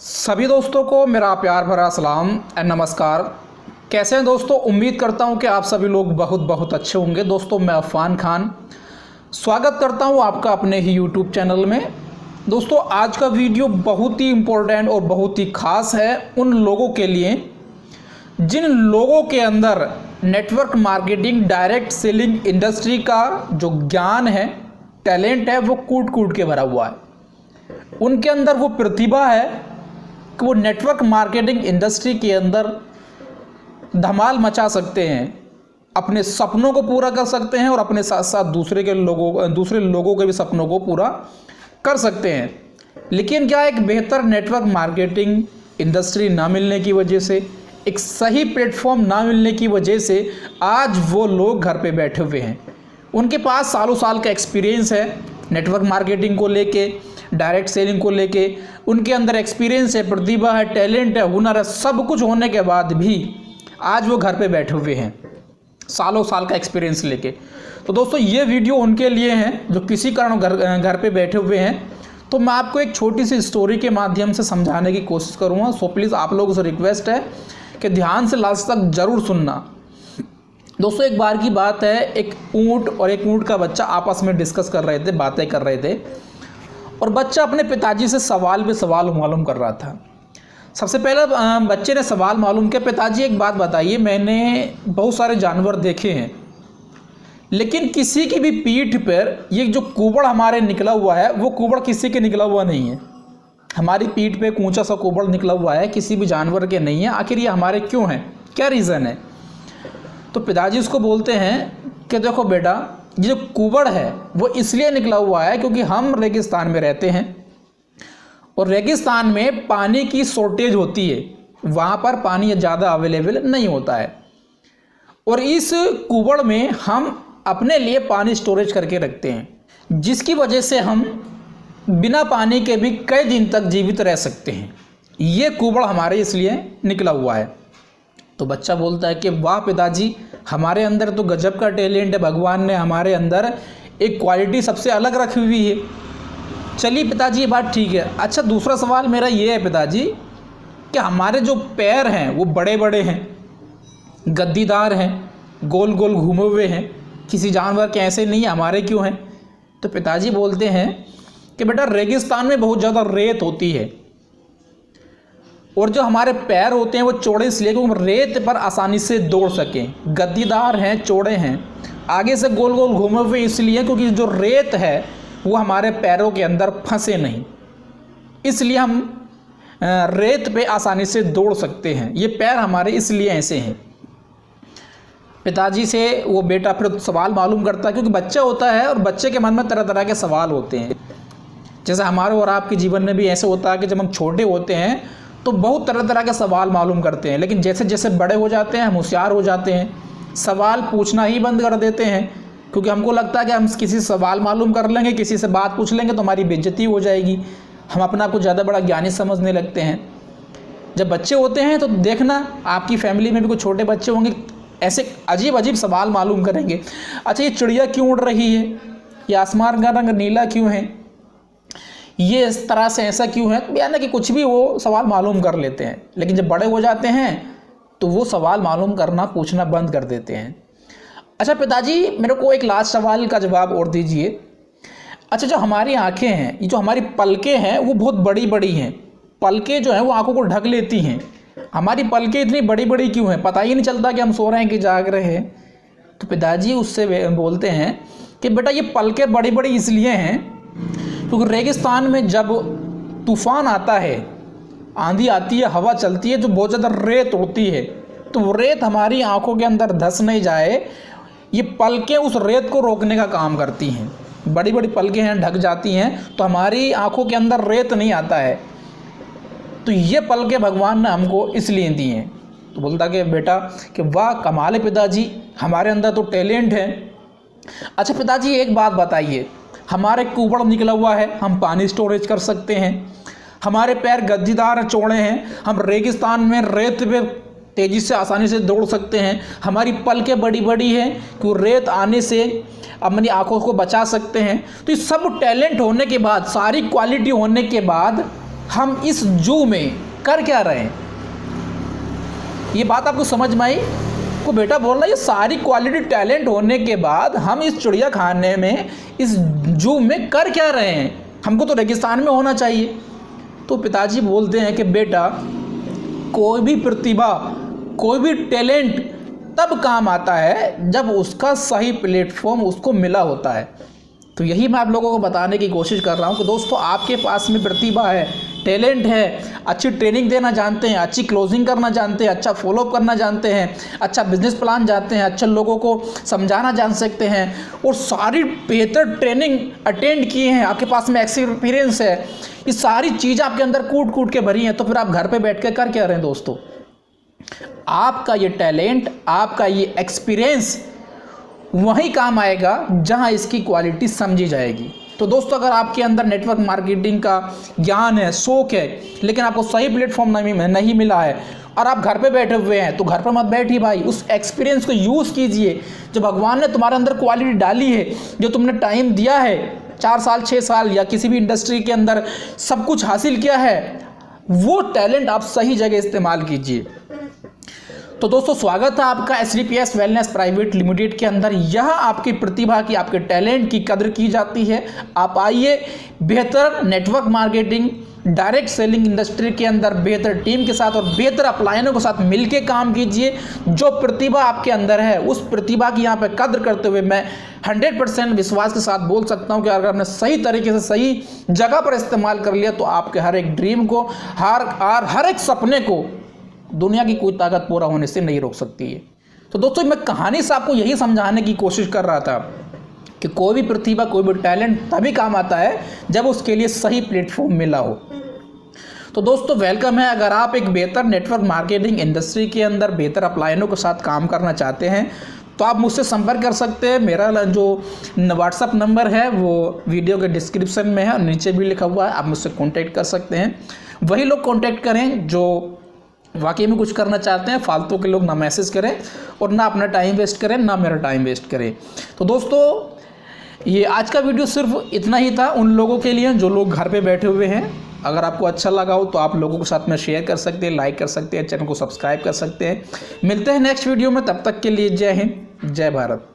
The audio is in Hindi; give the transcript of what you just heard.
सभी दोस्तों को मेरा प्यार भरा सलाम एंड नमस्कार। कैसे हैं दोस्तों? उम्मीद करता हूं कि आप सभी लोग बहुत बहुत अच्छे होंगे। दोस्तों मैं अफान खान स्वागत करता हूं आपका अपने ही यूट्यूब चैनल में। दोस्तों आज का वीडियो बहुत ही इम्पोर्टेंट और बहुत ही ख़ास है उन लोगों के लिए जिन लोगों के अंदर network marketing, direct selling industry का जो ज्ञान है, टैलेंट है, वो कूट कूट के भरा हुआ है। उनके अंदर वो प्रतिभा है कि वो नेटवर्क मार्केटिंग इंडस्ट्री के अंदर धमाल मचा सकते हैं, अपने सपनों को पूरा कर सकते हैं और अपने साथ साथ दूसरे लोगों के भी सपनों को पूरा कर सकते हैं। लेकिन क्या एक बेहतर नेटवर्क मार्केटिंग इंडस्ट्री ना मिलने की वजह से, एक सही प्लेटफॉर्म ना मिलने की वजह से आज वो लोग घर पे बैठे हुए हैं। उनके पास सालों साल का एक्सपीरियंस है नेटवर्क मार्केटिंग को लेके, डायरेक्ट सेलिंग को लेके। उनके अंदर एक्सपीरियंस है, प्रतिभा है, टैलेंट है, हुनर है। सब कुछ होने के बाद भी आज वो घर पे बैठे हुए हैं सालों साल का एक्सपीरियंस लेके। तो दोस्तों ये वीडियो उनके लिए है जो किसी कारण घर पे बैठे हुए हैं। तो मैं आपको एक छोटी सी स्टोरी के माध्यम से समझाने की कोशिश करूँगा। सो प्लीज़ आप लोगों से रिक्वेस्ट है कि ध्यान से लास्ट तक ज़रूर सुनना। दोस्तों एक बार की बात है, एक ऊँट और एक ऊँट का बच्चा आपस में डिस्कस कर रहे थे, बातें कर रहे थे। और बच्चा अपने पिताजी से सवाल पे सवाल मालूम कर रहा था। सबसे पहले बच्चे ने सवाल मालूम किया, पिताजी एक बात बताइए, मैंने बहुत सारे जानवर देखे हैं लेकिन किसी की भी पीठ पर ये जो कुबड़ हमारे निकला हुआ है वो कुबड़ किसी के निकला हुआ नहीं है। हमारी पीठ पे एक ऊंचा सा कुबड़ निकला हुआ है, किसी भी जानवर के नहीं है। आखिर ये हमारे क्यों हैं, क्या रीज़न है? तो पिताजी उसको बोलते हैं कि देखो बेटा, ये जो कुबड़ है वो इसलिए निकला हुआ है क्योंकि हम रेगिस्तान में रहते हैं और रेगिस्तान में पानी की शॉर्टेज होती है, वहाँ पर पानी ज़्यादा अवेलेबल नहीं होता है और इस कुबड़ में हम अपने लिए पानी स्टोरेज करके रखते हैं, जिसकी वजह से हम बिना पानी के भी कई दिन तक जीवित रह सकते हैं। ये कुबड़ हमारे इसलिए निकला हुआ है। तो बच्चा बोलता है कि वाह पिताजी, हमारे अंदर तो गजब का टैलेंट है, भगवान ने हमारे अंदर एक क्वालिटी सबसे अलग रखी हुई है। चलिए पिताजी ये बात ठीक है। अच्छा दूसरा सवाल मेरा ये है पिताजी कि हमारे जो पैर हैं वो बड़े बड़े हैं, गद्दीदार हैं, गोल गोल घूमे हुए हैं, किसी जानवर के ऐसे नहीं है, हमारे क्यों हैं? तो पिताजी बोलते हैं कि बेटा रेगिस्तान में बहुत ज़्यादा रेत होती है और जो हमारे पैर होते हैं वो चौड़े इसलिए क्योंकि हम रेत पर आसानी से दौड़ सकें। गद्दीदार हैं, चौड़े हैं, आगे से गोल गोल घूमे हुए इसलिए क्योंकि जो रेत है वो हमारे पैरों के अंदर फंसे नहीं, इसलिए हम रेत पे आसानी से दौड़ सकते हैं। ये पैर हमारे इसलिए ऐसे हैं। पिताजी से वो बेटा फिर सवाल मालूम करता है, क्योंकि बच्चा होता है और बच्चे के मन में तरह तरह के सवाल होते हैं। जैसे हमारे और आपके जीवन में भी ऐसे होता है कि जब हम छोटे होते हैं तो बहुत तरह तरह के सवाल मालूम करते हैं, लेकिन जैसे जैसे बड़े हो जाते हैं हम होशियार हो जाते हैं, सवाल पूछना ही बंद कर देते हैं क्योंकि हमको लगता है कि हम किसी से सवाल मालूम कर लेंगे, किसी से बात पूछ लेंगे तो हमारी बेइज्जती हो जाएगी, हम अपना कुछ ज़्यादा बड़ा ज्ञानी समझने लगते हैं। जब बच्चे होते हैं तो देखना आपकी फैमिली में भी कुछ छोटे बच्चे होंगे, ऐसे अजीब अजीब सवाल मालूम करेंगे। अच्छा ये चिड़िया क्यों उड़ रही है, ये आसमान का रंग नीला क्यों है, ये इस तरह से ऐसा क्यों है, यानी कि कुछ भी वो सवाल मालूम कर लेते हैं। लेकिन जब बड़े हो जाते हैं तो वो सवाल मालूम करना, पूछना बंद कर देते हैं। अच्छा पिताजी मेरे को एक लास्ट सवाल का जवाब और दीजिए। अच्छा जो हमारी आंखें हैं, ये जो हमारी पलकें हैं वो बहुत बड़ी बड़ी हैं, पलकें जो हैं वो आंखों को ढक लेती हैं। हमारी पलकें इतनी बड़ी बड़ी क्यों हैं, पता ही नहीं चलता कि हम सो रहे हैं कि जाग रहे हैं? तो पिताजी उससे बोलते हैं कि बेटा ये पलकें बड़ी बड़ी इसलिए हैं क्योंकि रेगिस्तान में जब तूफ़ान आता है, आंधी आती है, हवा चलती है, जो बहुत ज़्यादा रेत उड़ती है, तो वो रेत हमारी आंखों के अंदर धंस नहीं जाए, ये पलकें उस रेत को रोकने का काम करती हैं। बड़ी बड़ी पलकें हैं, ढक जाती हैं तो हमारी आंखों के अंदर रेत नहीं आता है। तो ये पलकें भगवान ने हमको इसलिए दी हैं। तो बोलता कि बेटा कि वाह कमाल है पिताजी, हमारे अंदर तो टैलेंट है। अच्छा पिताजी एक बात बताइए, हमारे कुबड़ निकला हुआ है, हम पानी स्टोरेज कर सकते हैं, हमारे पैर गद्दीदार चौड़े हैं, हम रेगिस्तान में रेत पे तेज़ी से आसानी से दौड़ सकते हैं, हमारी पलकें बड़ी बड़ी हैं कि रेत आने से अपनी आंखों को बचा सकते हैं। तो ये सब टैलेंट होने के बाद, सारी क्वालिटी होने के बाद हम इस जू में कर क्या रहे हैं? ये बात आपको समझ में आई? को बेटा बोल रहा है ये सारी क्वालिटी टैलेंट होने के बाद हम इस चिड़िया खाने में, इस जू में कर क्या रहे हैं? हमको तो रेगिस्तान में होना चाहिए। तो पिताजी बोलते हैं कि बेटा, कोई भी प्रतिभा, कोई भी टैलेंट तब काम आता है जब उसका सही प्लेटफॉर्म उसको मिला होता है। तो यही मैं आप लोगों को बताने की कोशिश कर रहा हूँ कि दोस्तों, आपके पास में प्रतिभा है, टैलेंट है, अच्छी ट्रेनिंग देना जानते हैं, अच्छी क्लोजिंग करना जानते हैं, अच्छा फॉलोअप करना जानते हैं, अच्छा बिजनेस प्लान जानते हैं, अच्छे लोगों को समझाना जान सकते हैं और सारी बेहतर ट्रेनिंग अटेंड किए हैं, आपके पास में एक्सपीरियंस है, ये सारी चीज़ें आपके अंदर कूट कूट के भरी हैं, तो फिर आप घर पे बैठ कर क्या रहे हैं दोस्तों? आपका ये टैलेंट, आपका ये एक्सपीरियंस वहीं काम आएगा जहां इसकी क्वालिटी समझी जाएगी। तो दोस्तों, अगर आपके अंदर नेटवर्क मार्केटिंग का ज्ञान है, शौक है, लेकिन आपको सही प्लेटफॉर्म नहीं मिला है और आप घर पे बैठे हुए हैं, तो घर पर मत बैठिए भाई, उस एक्सपीरियंस को यूज़ कीजिए। जो भगवान ने तुम्हारे अंदर क्वालिटी डाली है, जो तुमने टाइम दिया है, 4 साल 6 साल या किसी भी इंडस्ट्री के अंदर सब कुछ हासिल किया है, वो टैलेंट आप सही जगह इस्तेमाल कीजिए। तो दोस्तों, स्वागत है आपका SDPS वेलनेस प्राइवेट लिमिटेड के अंदर। यहाँ आपकी प्रतिभा की, आपके टैलेंट की कदर की जाती है। आप आइए, बेहतर network marketing, direct selling industry के अंदर बेहतर टीम के साथ और बेहतर अपलायनों के साथ मिलकर काम कीजिए। जो प्रतिभा आपके अंदर है, उस प्रतिभा की यहाँ पे कदर करते हुए मैं 100% विश्वास के साथ बोल सकता हूँ कि अगर आपने सही तरीके से सही जगह पर इस्तेमाल कर लिया, तो आपके हर एक ड्रीम को, हर एक सपने को दुनिया की कोई ताकत पूरा होने से नहीं रोक सकती है। तो दोस्तों, मैं कहानी से आपको यही समझाने की कोशिश कर रहा था कि कोई भी प्रतिभा, कोई भी टैलेंट तभी काम आता है जब उसके लिए सही प्लेटफॉर्म मिला हो। तो दोस्तों, वेलकम है। अगर आप एक बेहतर नेटवर्क मार्केटिंग इंडस्ट्री के अंदर बेहतर अपलायनों के साथ काम करना चाहते हैं, तो आप मुझसे संपर्क कर सकते हैं। मेरा जो व्हाट्सअप नंबर है वो वीडियो के डिस्क्रिप्शन में है और नीचे भी लिखा हुआ है, आप मुझसे कॉन्टैक्ट कर सकते हैं। वही लोग कॉन्टैक्ट करें जो वाकई में कुछ करना चाहते हैं। फालतू के लोग ना मैसेज करें और ना अपना टाइम वेस्ट करें, ना मेरा टाइम वेस्ट करें। तो दोस्तों, ये आज का वीडियो सिर्फ इतना ही था उन लोगों के लिए जो लोग घर पे बैठे हुए हैं। अगर आपको अच्छा लगा हो तो आप लोगों के साथ में शेयर कर सकते हैं, लाइक कर सकते हैं, चैनल को सब्सक्राइब कर सकते हैं। मिलते हैं नेक्स्ट वीडियो में, तब तक के लिए जय हिंद, जय भारत।